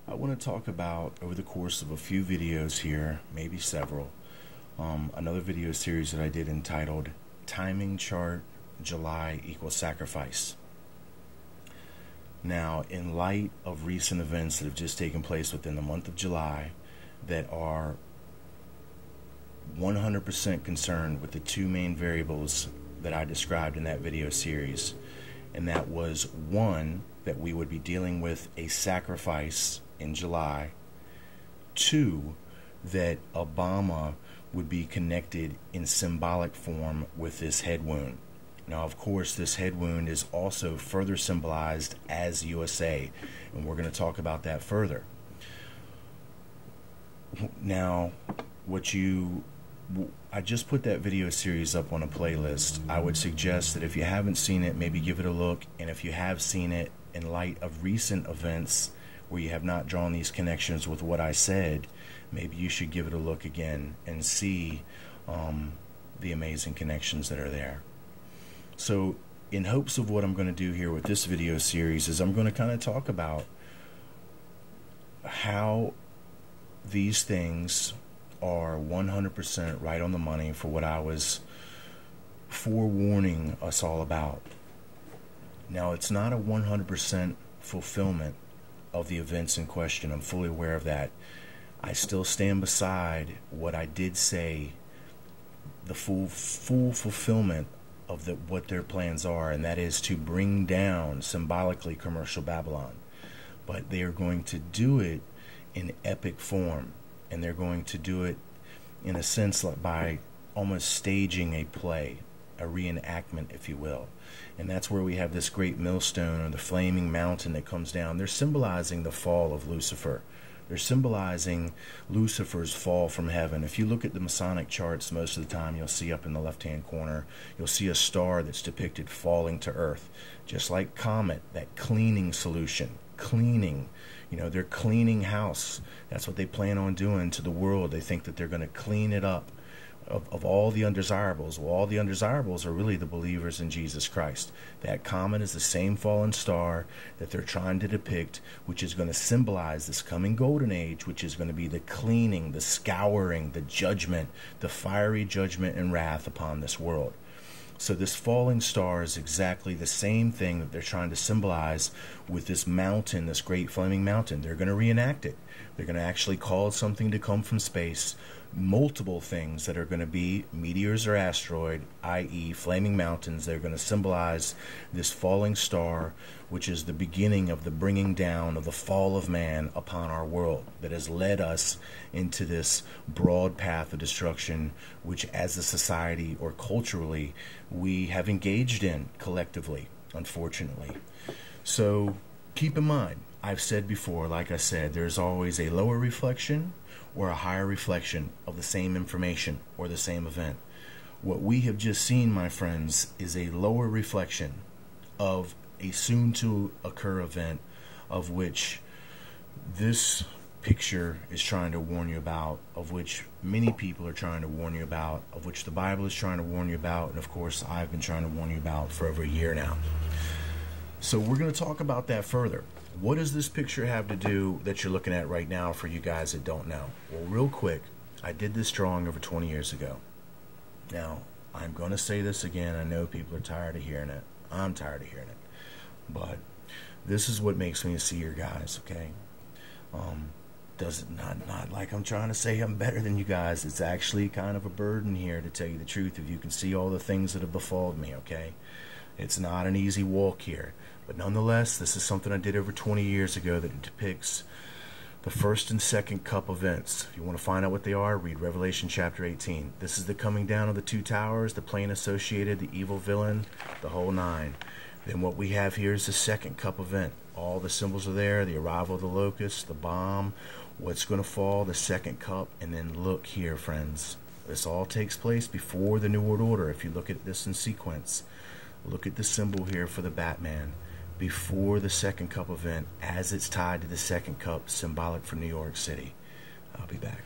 I want to talk about, over the course of a few videos here, maybe several, another video series that I did entitled Timing Chart July Equals Sacrifice. Now, in light of recent events that have just taken place within the month of July that are 100% concerned with the two main variables that I described in that video series, and that was, one, that we would be dealing with a sacrifice in July, two, that Obama would be connected in symbolic form with this head wound. Now, of course, this head wound is also further symbolized as USA, and we're going to talk about that further. Now, I just put that video series up on a playlist. I would suggest that if you haven't seen it, maybe give it a look, and if you have seen it, in light of recent events where you have not drawn these connections with what I said, maybe you should give it a look again and see the amazing connections that are there. So in hopes of what I'm going to do here with this video series is I'm going to kind of talk about how these things are 100% right on the money for what I was forewarning us all about. Now, it's not a 100% fulfillment of the events in question. I'm fully aware of that. I still stand beside what I did say, the full fulfillment of what their plans are, and that is to bring down symbolically commercial Babylon. But they are going to do it in epic form, and they're going to do it in a sense like by almost staging a play, a reenactment, if you will. And that's where we have this great millstone or the flaming mountain that comes down. They're symbolizing the fall of Lucifer. They're symbolizing Lucifer's fall from heaven. If you look at the Masonic charts, most of the time you'll see up in the left-hand corner, you'll see a star that's depicted falling to earth. Just like Comet, that cleaning solution. Cleaning. You know, they're cleaning house. That's what they plan on doing to the world. They think that they're going to clean it up of all the undesirables. Well, all the undesirables are really the believers in Jesus Christ. That comet is the same fallen star that they're trying to depict, which is going to symbolize this coming golden age, which is going to be the cleaning, the scouring, the judgment, the fiery judgment and wrath upon this world. So this falling star is exactly the same thing that they're trying to symbolize with this mountain, this great flaming mountain. They're going to reenact it. They're going to actually cause something to come from space, multiple things that are going to be meteors or asteroid, i.e. flaming mountains. They're going to symbolize this falling star, which is the beginning of the bringing down of the fall of man upon our world that has led us into this broad path of destruction, which as a society or culturally we have engaged in collectively, unfortunately. So keep in mind, I've said before, like I said, there's always a lower reflection or a higher reflection of the same information or the same event. What we have just seen, my friends, is a lower reflection of a soon-to-occur event of which this picture is trying to warn you about, of which many people are trying to warn you about, of which the Bible is trying to warn you about, and of course I've been trying to warn you about for over a year now. So we're going to talk about that further. What does this picture have to do that you're looking at right now for you guys that don't know? Well, real quick, I did this drawing over 20 years ago. Now, I'm going to say this again. I know people are tired of hearing it. I'm tired of hearing it. But this is what makes me a seer, guys, okay? Does it not like I'm trying to say I'm better than you guys. It's actually kind of a burden here, to tell you the truth, if you can see all the things that have befallen me, okay? It's not an easy walk here. But nonetheless, this is something I did over 20 years ago that depicts the first and second cup events. If you want to find out what they are, read Revelation chapter 18. This is the coming down of the two towers, the plane associated, the evil villain, the whole nine. Then what we have here is the second cup event. All the symbols are there, the arrival of the locust, the bomb, what's going to fall, the second cup, and then look here, friends. This all takes place before the New World Order. If you look at this in sequence, look at the symbol here for the Batman. Before the second cup event, as it's tied to the second cup, symbolic for New York City. I'll be back.